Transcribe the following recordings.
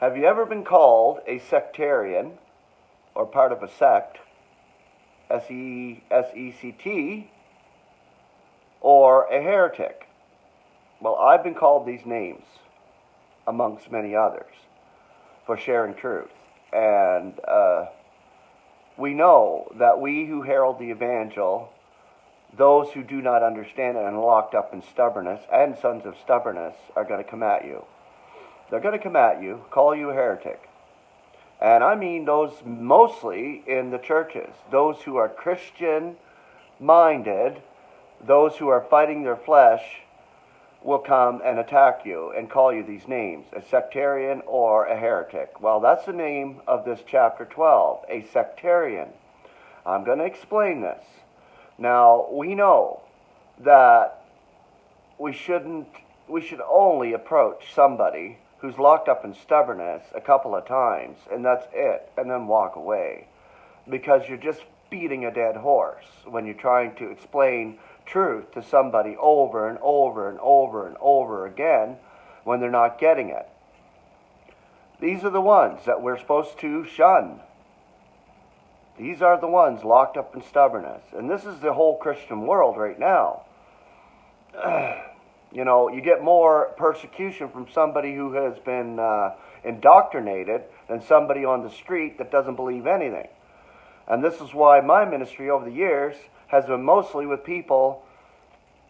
Have you ever been called a sectarian or part of a sect, S-E-C-T, or a heretic? Well, I've been called these names, amongst many others, for sharing truth. And we know that we who herald the evangel, those who do not understand it and are locked up in stubbornness and sons of stubbornness, are going to come at you. They're going to come at you, call you a heretic. And I mean those mostly in the churches, those who are Christian-minded, those who are fighting their flesh, will come and attack you and call you these names, a sectarian or a heretic. Well, that's the name of this chapter 12, a sectarian. I'm going to explain this. Now, we know that we should only approach somebody who's locked up in stubbornness a couple of times, and that's it, and then walk away. Because you're just beating a dead horse when you're trying to explain truth to somebody over and over and over and over again when they're not getting it. These are the ones that we're supposed to shun. These are the ones locked up in stubbornness. And this is the whole Christian world right now. You know, you get more persecution from somebody who has been indoctrinated than somebody on the street that doesn't believe anything. And this is why my ministry over the years has been mostly with people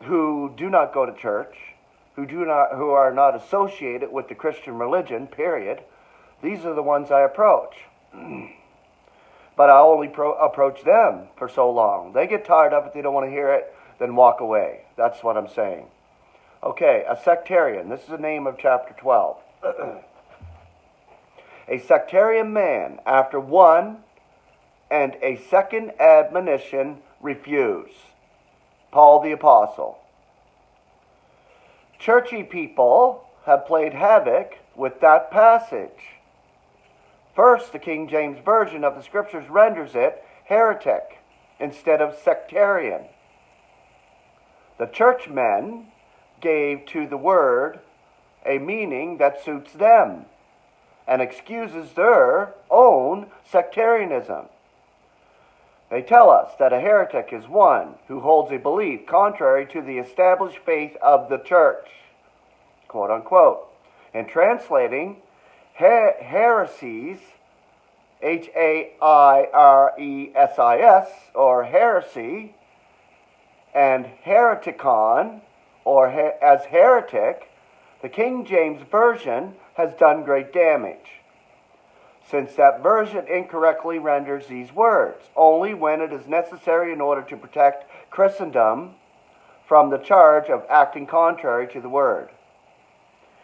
who do not go to church, who are not associated with the Christian religion, period. These are the ones I approach. But I only approach them for so long. They get tired of it, they don't want to hear it, then walk away. That's what I'm saying. Okay, a sectarian. This is the name of chapter 12. A sectarian man, after one and a second admonition, refuse. Paul the Apostle. Churchy people have played havoc with that passage. First, the King James Version of the Scriptures renders it heretic instead of sectarian. The churchmen gave to the word a meaning that suits them and excuses their own sectarianism. They tell us that a heretic is one who holds a belief contrary to the established faith of the church, quote unquote. In translating heresies, H-A-I-R-E-S-I-S, or heresy, and hereticon, or as heretic, the King James Version has done great damage, since that version incorrectly renders these words only when it is necessary in order to protect Christendom from the charge of acting contrary to the word.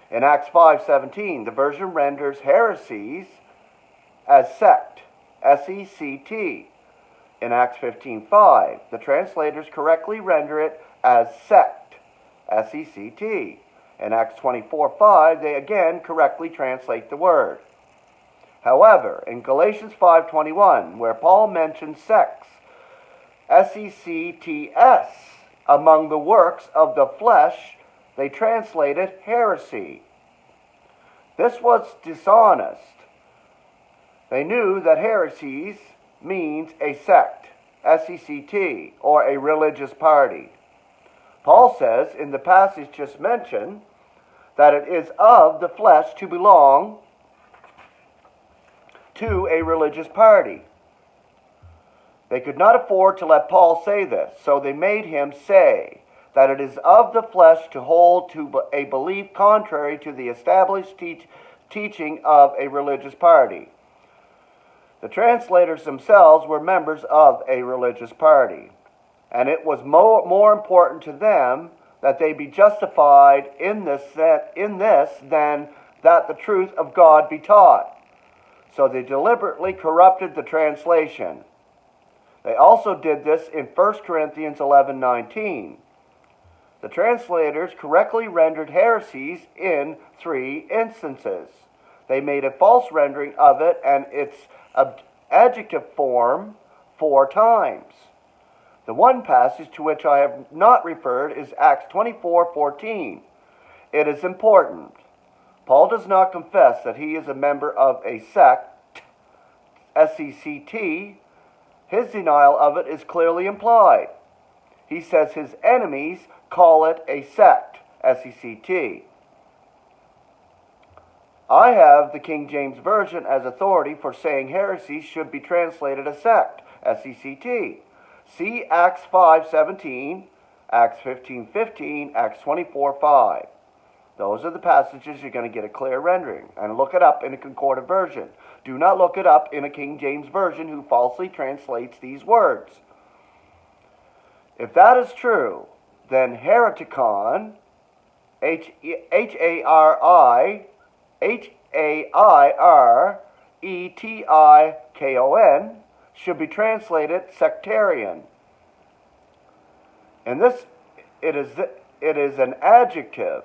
In Acts 5:17, the version renders heresies as sect, S-E-C-T. In Acts 15:5, the translators correctly render it as sect, S-E-C-T. In Acts 24:5, they again correctly translate the word. However, in Galatians 5:21, where Paul mentions sex, S-E-C-T-S, among the works of the flesh, they translated heresy. This was dishonest. They knew that heresies means a sect, S-E-C-T, or a religious party. Paul says in the passage just mentioned that it is of the flesh to belong to a religious party. They could not afford to let Paul say this, so they made him say that it is of the flesh to hold to a belief contrary to the established teaching of a religious party. The translators themselves were members of a religious party, and it was more important to them that they be justified in this than that the truth of God be taught. So they deliberately corrupted the translation. They also did this in 1 Corinthians 11:19. The translators correctly rendered heresies in 3 instances. They made a false rendering of it and its adjective form 4 times. The one passage to which I have not referred is Acts 24:14. It is important. Paul does not confess that he is a member of a sect, S-E-C-T. His denial of it is clearly implied. He says his enemies call it a sect, S-E-C-T. I have the King James Version as authority for saying heresy should be translated as sect, S-E-C-T. See Acts 5:17, Acts 15:15, Acts 24:5. Those are the passages you're going to get a clear rendering. And look it up in a concordant version. Do not look it up in a King James Version who falsely translates these words. If that is true, then hereticon, H-A-I-R-E-T-I-K-O-N, should be translated sectarian. And this, it is an adjective.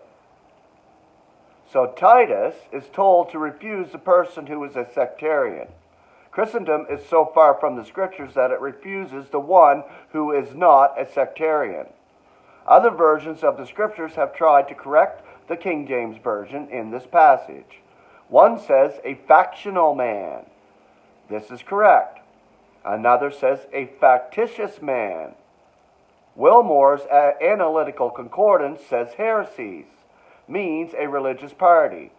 So Titus is told to refuse the person who is a sectarian. Christendom is so far from the Scriptures that it refuses the one who is not a sectarian. Other versions of the Scriptures have tried to correct the King James Version in this passage. One says a factional man. This is correct. Another says a factitious man. Wilmore's Analytical Concordance says heresies means a religious party.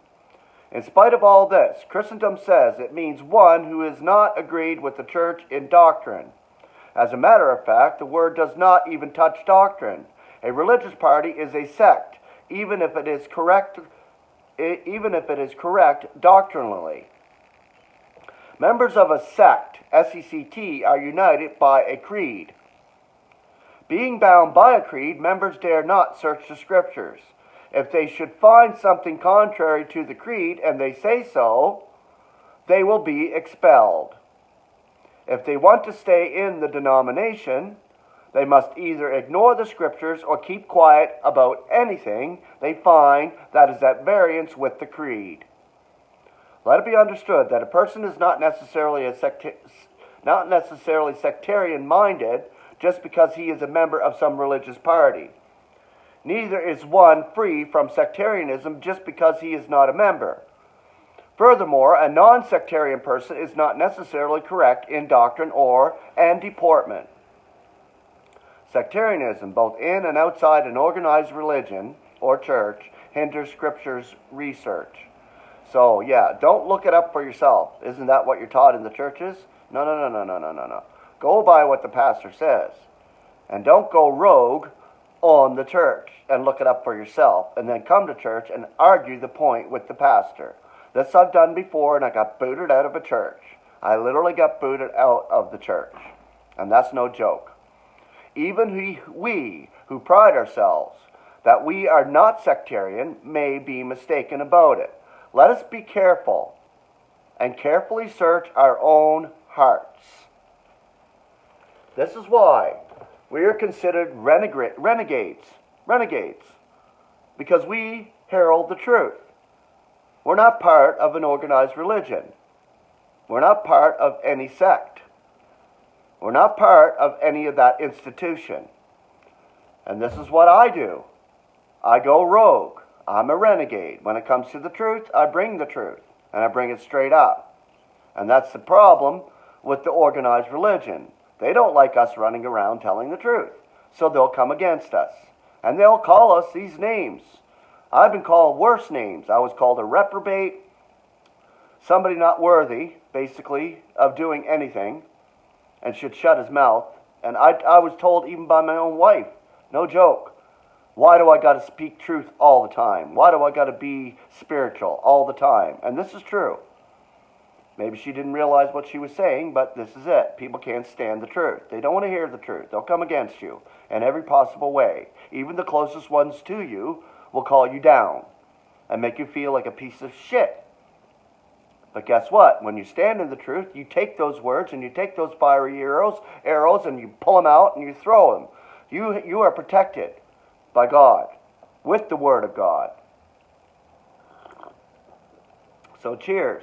In spite of all this, Christendom says it means one who is not agreed with the church in doctrine. As a matter of fact, the word does not even touch doctrine. A religious party is a sect, even if it is correct doctrinally. Members of a sect, S-E-C-T, are united by a creed. Being bound by a creed, members dare not search the Scriptures. If they should find something contrary to the creed, and they say so, they will be expelled. If they want to stay in the denomination, they must either ignore the Scriptures or keep quiet about anything they find that is at variance with the creed. Let it be understood that a person is not necessarily sectarian-minded just because he is a member of some religious party. Neither is one free from sectarianism just because he is not a member. Furthermore, a non-sectarian person is not necessarily correct in doctrine and deportment. Sectarianism, both in and outside an organized religion or church, hinders Scripture's research. So, yeah, don't look it up for yourself. Isn't that what you're taught in the churches? No. Go by what the pastor says. And don't go rogue on the church and look it up for yourself and then come to church and argue the point with the pastor. This I've done before, and I got booted out of a church. I literally got booted out of the church. And that's no joke. Even we who pride ourselves that we are not sectarian may be mistaken about it. Let us be careful and carefully search our own hearts. This is why we are considered renegades, because we herald the truth. We're not part of an organized religion. We're not part of any sect. We're not part of any of that institution. And this is what I do. I go rogue. I'm a renegade. When it comes to the truth, I bring the truth. And I bring it straight up. And that's the problem with the organized religion. They don't like us running around telling the truth. So they'll come against us. And they'll call us these names. I've been called worse names. I was called a reprobate, somebody not worthy, basically, of doing anything, and should shut his mouth. And I was told even by my own wife, no joke, why do I got to speak truth all the time? Why do I got to be spiritual all the time? And this is true. Maybe she didn't realize what she was saying, but this is it. People can't stand the truth. They don't want to hear the truth. They'll come against you in every possible way. Even the closest ones to you will call you down and make you feel like a piece of shit. But guess what? When you stand in the truth, you take those words and you take those fiery arrows and you pull them out and you throw them. You are protected by God with the Word of God. So cheers.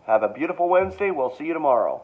Have a beautiful Wednesday. We'll see you tomorrow.